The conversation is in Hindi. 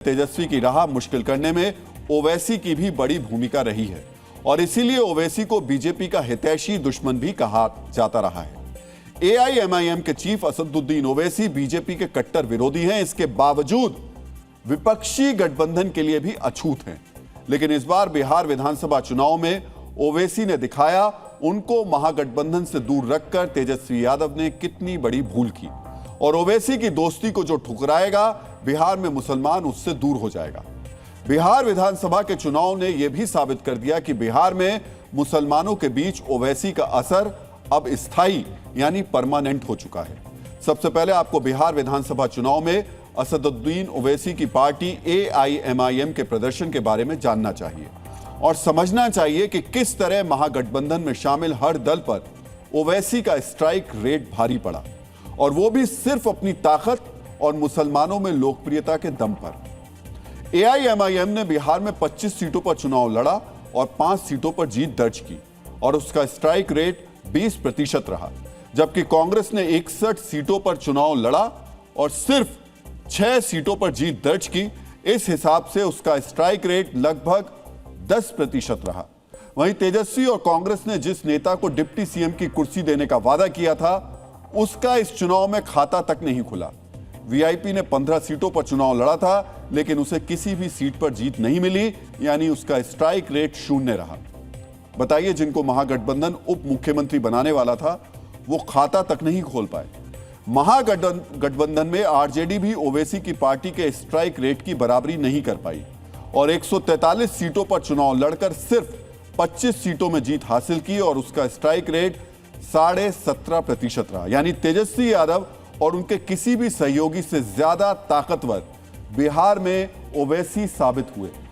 तेजस्वी की राह मुश्किल करने में ओवैसी की भी बड़ी भूमिका रही है और इसीलिए ओवैसी को बीजेपी का हितैषी दुश्मन भी कहा जाता रहा है। एआईएमआईएम के चीफ असदुद्दीन ओवैसी बीजेपी के कट्टर विरोधी हैं, इसके बावजूद विपक्षी गठबंधन के लिए भी अछूत हैं। लेकिन इस बार बिहार विधानसभा चुनाव में ओवैसी ने दिखाया उनको महागठबंधन से दूर रखकर तेजस्वी यादव ने कितनी बड़ी भूल की और ओवैसी की दोस्ती को जो ठुकराएगा बिहार में मुसलमान उससे दूर हो जाएगा। बिहार विधानसभा के चुनाव ने यह भी साबित कर दिया कि बिहार में मुसलमानों के बीच ओवैसी का असर अब स्थायी यानी परमानेंट हो चुका है। सबसे पहले आपको बिहार विधानसभा चुनाव में असदुद्दीन ओवैसी की पार्टी एआईएमआईएम के प्रदर्शन के बारे में जानना चाहिए और समझना चाहिए कि किस तरह महागठबंधन में शामिल हर दल पर ओवैसी का स्ट्राइक रेट भारी पड़ा और वो भी सिर्फ अपनी ताकत और मुसलमानों में लोकप्रियता के दम पर। एआईएमआईएम ने बिहार में 25 सीटों पर चुनाव लड़ा और 5 सीटों पर जीत दर्ज की और उसका स्ट्राइक रेट 20% रहा, जबकि कांग्रेस ने 61 सीटों पर चुनाव लड़ा और सिर्फ 6 सीटों पर जीत दर्ज की। इस हिसाब से उसका स्ट्राइक रेट लगभग 10% रहा। वहीं तेजस्वी और कांग्रेस ने जिस नेता को डिप्टी सीएम की कुर्सी देने का वादा किया था उसका इस चुनाव में खाता तक नहीं खुला। वीआईपी ने 15 सीटों पर चुनाव लड़ा था लेकिन उसे किसी भी सीट पर जीत नहीं मिली, यानी उसका स्ट्राइक रेट 0 रहा। बताइए, जिनको महागठबंधन उप मुख्यमंत्री बनाने वाला था वो खाता तक नहीं खोल पाए। महागठबंधन में आरजेडी भी ओवैसी की पार्टी के स्ट्राइक रेट की बराबरी नहीं कर पाई और 143 सीटों पर चुनाव लड़कर सिर्फ 25 सीटों में जीत हासिल की और उसका स्ट्राइक रेट 17.5% रहा। यानी तेजस्वी यादव और उनके किसी भी सहयोगी से ज्यादा ताकतवर बिहार में ओवैसी साबित हुए।